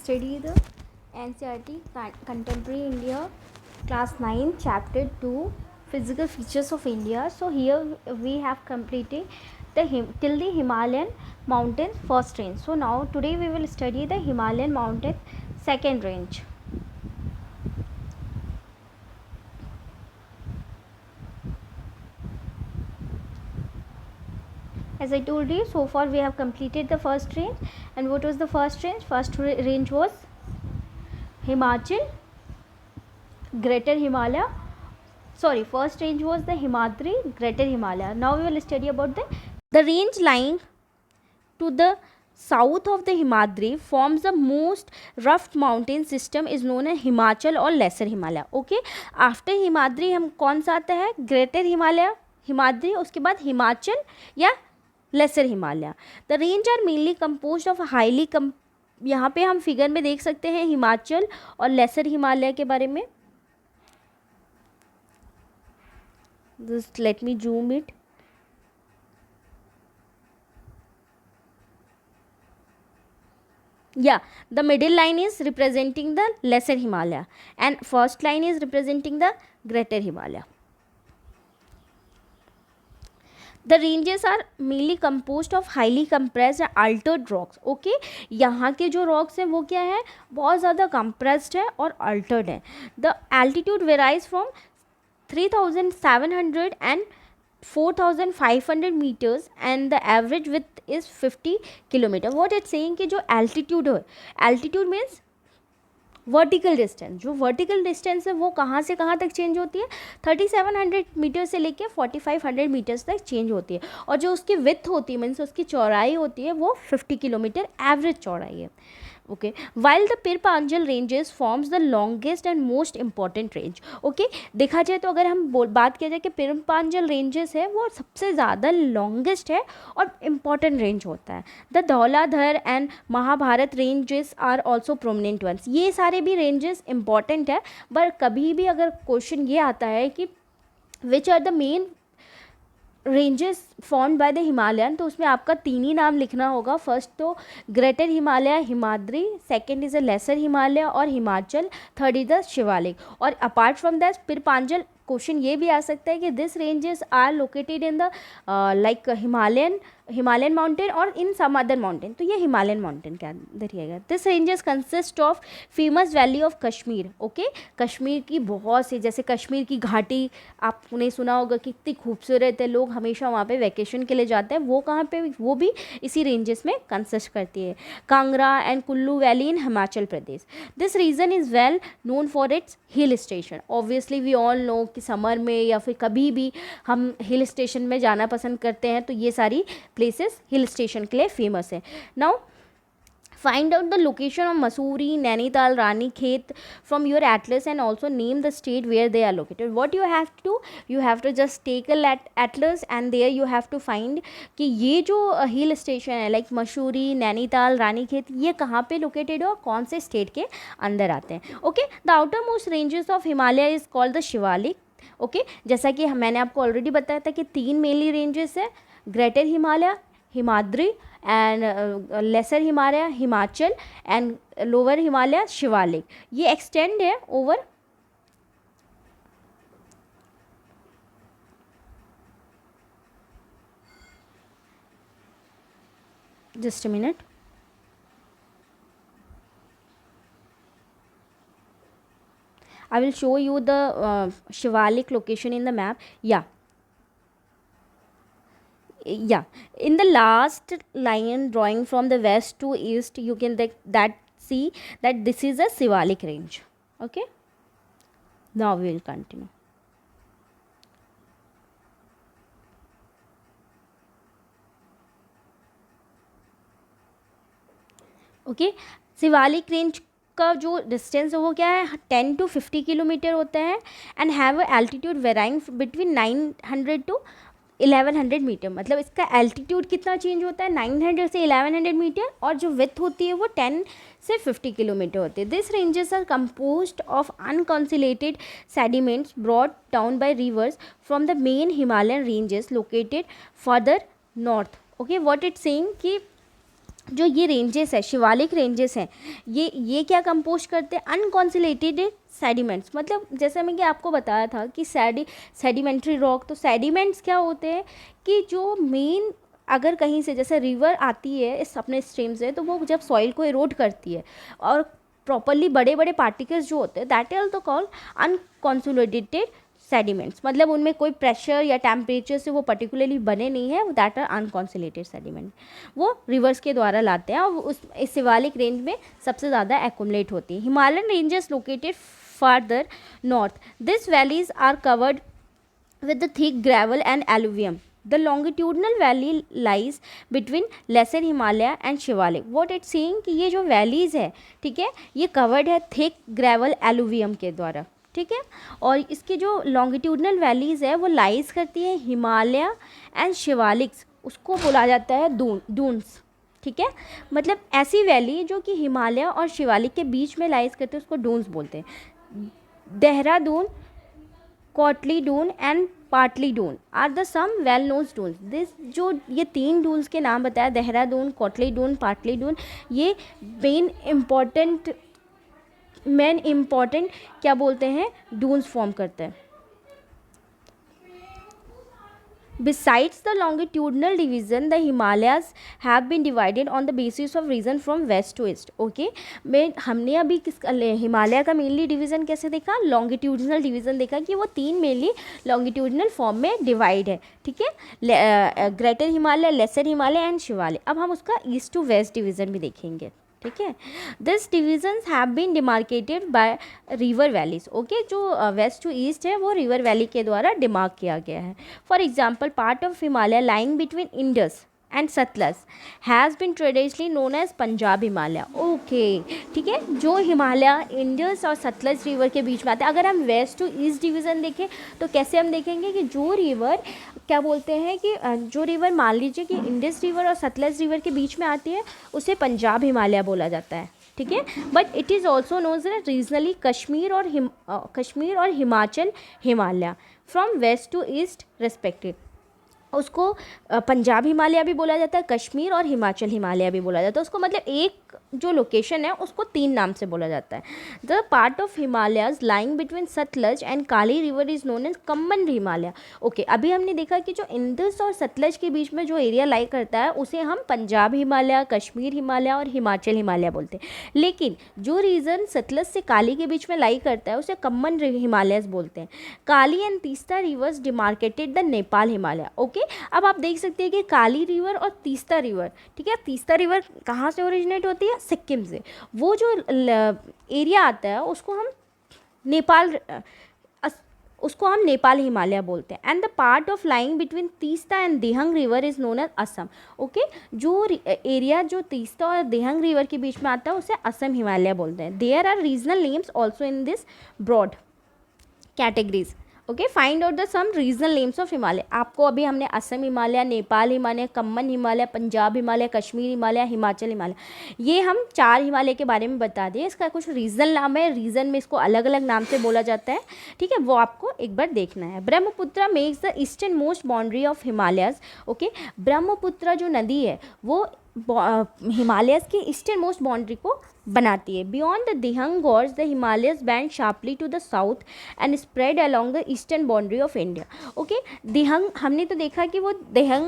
study the NCERT Contemporary India Class 9 Chapter 2 Physical Features of India. So here we have completed till the Himalayan mountain first range. So now today we will study the Himalayan mountain second range. As I told you, so far we have completed the first range. And what was the first range? First range was Himachal, Greater Himalaya. Sorry, first range was the Himadri, Greater Himalaya. Now we will study about the range lying to the south of the Himadri forms the most rough mountain system is known as Himachal or Lesser Himalaya. Okay, after Himadri हम कौन सा आता है? Greater Himalaya, Himadri, उसके बाद हिमाचल या lesser Himalaya. The range are mainly composed of highly यहाँ पे हम फिगर में देख सकते हैं हिमाचल और लेसर हिमालय के बारे में. Just let me zoom it. Yeah, the middle line is representing the lesser Himalaya and first line is representing the greater Himalaya. The ranges are mainly composed of highly compressed and altered rocks. Okay, यहाँ के जो rocks हैं वो क्या है? बहुत ज़्यादा compressed है और altered है. The altitude varies from 3,700 and 4,500 meters and the average width is 50 kilometer. What it's saying कि जो altitude है, altitude means वर्टिकल डिस्टेंस. जो वर्टिकल डिस्टेंस है वो कहाँ से कहाँ तक चेंज होती है? 3700 मीटर से लेके 4500 मीटर्स तक चेंज होती है. और जो उसकी विथ होती है मीन्स उसकी चौड़ाई होती है वो 50 किलोमीटर एवरेज चौड़ाई है. Okay, while the Pir Panjal ranges forms the longest and most important range. Okay, देखा जाए तो अगर हम बात किया जाए कि पिर पांजल रेंजेस है वो सबसे ज़्यादा लॉन्गेस्ट है और इम्पॉर्टेंट रेंज होता है. The Dhauladhar and Mahabharat ranges are also prominent ones. ये सारे भी रेंजेस इंपॉर्टेंट है. पर कभी भी अगर क्वेश्चन ये आता है कि which are the main ranges formed by the Himalayan, तो उसमें आपका तीन ही नाम लिखना होगा. फर्स्ट तो greater Himalaya Himadri, second is a lesser Himalaya और Himachal, third is the Shivalik. और अपार्ट फ्रॉम दैट पिर पांजल क्वेश्चन ये भी आ सकता है कि this ranges are located in the like Himalayan mountain और इन सम अदर माउंटेन. तो ये हिमालयन माउंटेन के अंदर ही आएगा. This ranges consist of famous valley of Kashmir. Okay, Kashmir की बहुत सी, जैसे कश्मीर की घाटी आपने सुना होगा कितनी खूबसूरत है, लोग हमेशा वहाँ पे वैकेशन के लिए जाते हैं. वो कहाँ पे? वो भी इसी रेंजेस में कंसिस्ट करती है. Kangra and Kullu valley in Himachal Pradesh. This region is well known for its hill station. Obviously we all know कि समर में या फिर कभी भी हम हिल स्टेशन में जाना पसंद करते हैं, तो ये सारी प्लेसेस हिल स्टेशन के लिए फेमस है. Now find out the location of Mussoorie, Nainital, Ranikhet from your atlas and also name the state where they are located. What you have to do, you have to just take a atlas and there you have to find कि ये जो hill station है like Mussoorie, Nainital, Ranikhet, ये कहाँ पे located है और कौन से स्टेट के अंदर आते हैं. Okay, the outer most ranges of Himalaya is called the Shivalik. Okay, जैसा कि मैंने आपको ऑलरेडी बताया था कि तीन मेनली रेंजेस है, greater Himalaya Himadri and lesser Himalaya Himachal and lower Himalaya Shivalik. ये एक्सटेंड है over just a minute. I will show you the Shivalik location in the map. Yeah, in the last line drawing from the west to east you can see that this is a Shivalik range. Okay, now we will continue. Okay, Shivalik range का जो distance है वो क्या है? 10 to 50 kilometer होता है and have altitude varying between 900 to 1100 meter. मतलब इसका एल्टीट्यूड कितना चेंज होता है? 900 से 1100 मीटर और जो विथ होती है वो 10 से 50 किलोमीटर होती है. This ranges are composed of unconsolidated sediments brought down by rivers from the main Himalayan ranges located further north. Okay, what it's saying कि जो ये रेंजेस है, शिवालिक रेंजेस हैं, ये क्या कंपोज करते हैं, अनकॉन्सिलेटेड सेडिमेंट्स। मतलब जैसे मैं कि आपको बताया था कि सेडिमेंट्री रॉक, तो सेडिमेंट्स क्या होते हैं कि जो मेन, अगर कहीं से जैसे रिवर आती है इस अपने स्ट्रीम से, तो वो जब सॉइल को इरोड करती है और प्रॉपरली बड़े बड़े पार्टिकल्स जो होते हैं, that is also called unconsolidated sediments. मतलब उनमें कोई प्रेशर या टेम्परेचर से वो पर्टिकुलरली बने नहीं है, दैट आर अनकॉन्सोलेटेड सेडिमेंट। वो रिवर्स के द्वारा लाते हैं और उस इस शिवालिक रेंज में सबसे ज़्यादा एक्यूमुलेट होती है। Himalayan ranges located farther north. These valleys are covered with the thick gravel and alluvium. The longitudinal valley lies between lesser Himalaya and Shivalik. What it's saying कि ये जो valleys है, ठीक है, ये covered है thick gravel alluvium के द्वारा, ठीक है। और इसके जो longitudinal valleys है वो लाइज करती है हिमालय एंड शिवालिक्स, उसको बोला जाता है डून्स, ठीक है। मतलब ऐसी वैली जो कि हिमालय और शिवालिक के बीच में लाइज करते हैं उसको डून्स बोलते हैं। Dehradun, Kotli Dun and Patli Dun are the some well known Duns. This जो ये 3 डून्स के नाम बताया, देहरादून, कोटली डून, पाटली डून, ये मेन इम्पॉर्टेंट क्या बोलते हैं, डून्स फॉर्म करते हैं। Besides the longitudinal division, the Himalayas have been divided on the basis of region from west to east. Okay, में हमने अभी हिमालय का मेनली डिवीज़न कैसे देखा, लॉन्गिट्यूडनल डिवीज़न देखा कि वो 3 मेनली लॉन्गिट्यूडनल फॉर्म में डिवाइड है, ठीक है, greater Himalaya, lesser Himalaya and Shivalaya. अब हम उसका ईस्ट टू वेस्ट डिवीज़न भी देखेंगे, ठीक है। This divisions have been demarcated by river valleys. Okay, जो वेस्ट टू ईस्ट है वो रिवर वैली के द्वारा डिमार्क किया गया है। For example, part of Himalaya lying between Indus and Satluj has been traditionally known as Punjab Himalaya. Okay, ठीक है, जो हिमालय इंडस और सतलज रिवर के बीच में आता है। अगर हम वेस्ट टू ईस्ट डिवीज़न देखें तो कैसे हम देखेंगे कि जो रिवर क्या बोलते हैं कि जो रिवर मान लीजिए कि इंडस रिवर और सतलज रिवर के बीच में आती है उसे पंजाब हिमालय बोला जाता है, ठीक है। But it is also known as regionally Kashmir और Himachal Himalaya from west to east respective. उसको पंजाब हिमालय भी बोला जाता है, कश्मीर और हिमाचल हिमालय भी बोला जाता है। उसको मतलब एक जो लोकेशन है उसको 3 नाम से बोला जाता है। The part of Himalayas lying between Satluj and Kali river is known as Kumaon Himalaya. Okay, अभी हमने देखा कि जो इंडस और सतलज के बीच में जो एरिया लाई करता है उसे हम पंजाब हिमालय, कश्मीर हिमालय और हिमाचल हिमालय बोलते हैं। लेकिन जो रीजन सतलज से काली के बीच में लाई करता है उसे कम्बन हिमालयस बोलते हैं। Kali and Teesta rivers demarcated the Nepal Himalaya. Okay, अब आप देख सकते हैं कि काली रिवर और तीस्ता रिवर, ठीक है, तीस्ता रिवर कहाँ से ओरिजिनेट होती है, सिक्किम से। वो जो एरिया आता है उसको हम नेपाल हिमालय बोलते हैं। And the part of lying between Teesta and Dihang river is known as Assam. Okay, जो एरिया जो तीस्ता और दिहंग रिवर के बीच में आता है उसे असम हिमालय बोलते हैं। There are regional names also in this broad categories. Okay, find out the some regional names of Himalaya. आपको अभी हमने असम हिमालय, नेपाल हिमालय, कम्बन हिमालय, पंजाब हिमालय, कश्मीर हिमालय, हिमाचल हिमालय, ये हम 4 हिमालय के बारे में बता दिए। इसका कुछ रीजनल नाम है, रीजन में इसको अलग अलग नाम से बोला जाता है, ठीक है, वो आपको एक बार देखना है। Brahmaputra makes the eastern most boundary of Himalayas. Okay, Brahmaputra जो नदी है वो हिमालयस की ईस्टर्न मोस्ट बाउंड्री को बनाती है। Beyond the Dihang gorge the Himalayas bend sharply to the south and spread along the eastern boundary of India. Okay, Dihang हमने तो देखा कि वो दिहंग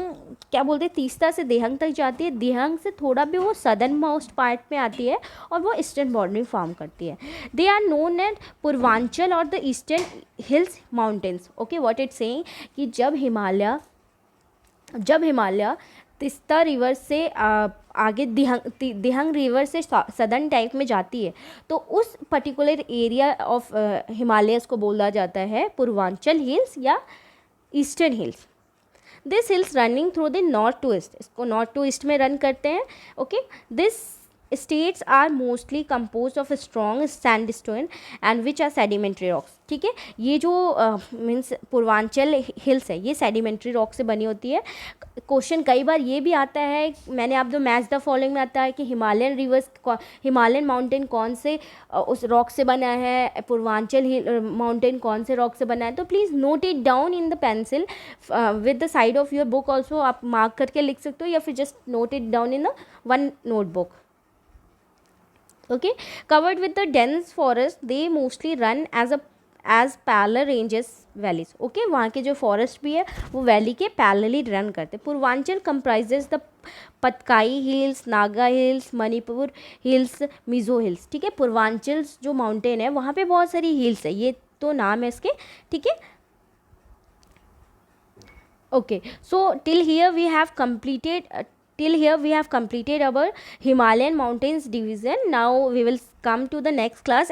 क्या बोलते हैं, तीस्ता से दिहंग तक जाती है, दिहंग से थोड़ा भी वो सदर्न मोस्ट पार्ट में आती है और वो ईस्टर्न बाउंड्री फॉर्म करती है। They are known as Purvanchal और the eastern hills mountains. Okay, what it saying कि जब हिमालय तीस्ता रिवर से आगे दिहंग रिवर से सदर्न टाइप में जाती है तो उस पर्टिकुलर एरिया ऑफ हिमालयस को बोला जाता है पूर्वांचल हिल्स या eastern hills. This hills running through the north to east, इसको नॉर्थ टू ईस्ट में रन करते हैं। Okay, this states are mostly composed of a strong sandstone and which are sedimentary rocks. ठीक है, ये जो मीन्स पूर्वांचल हिल्स है ये सेडिमेंट्री रॉक से बनी होती है. क्वेश्चन कई बार ये भी आता है, मैंने आप दो मैच द फॉलोइंग में आता है कि हिमालयन रिवर्स, हिमालयन माउंटेन कौन से उस रॉक से बना है, पूर्वांचल माउंटेन कौन से रॉक से बना है. तो please note it down in the pencil with the side of your book also. आप मार्क करके लिख सकते हो या फिर just note it down in the one notebook. Okay, covered with the dense forest, they mostly run as parallel ranges valleys. Okay, वहाँ के जो फॉरेस्ट भी है वो वैली के पैरेलली रन करते. Purvanchal comprises the Patkai hills, Naga hills, Manipur hills, Mizo hills. ठीक है, पूर्वांचल जो माउंटेन है वहाँ पे बहुत सारी हिल्स है, ये तो नाम है इसके. ठीक है, okay, so till here we have completed our Himalayan mountains division. Now we will come to the next class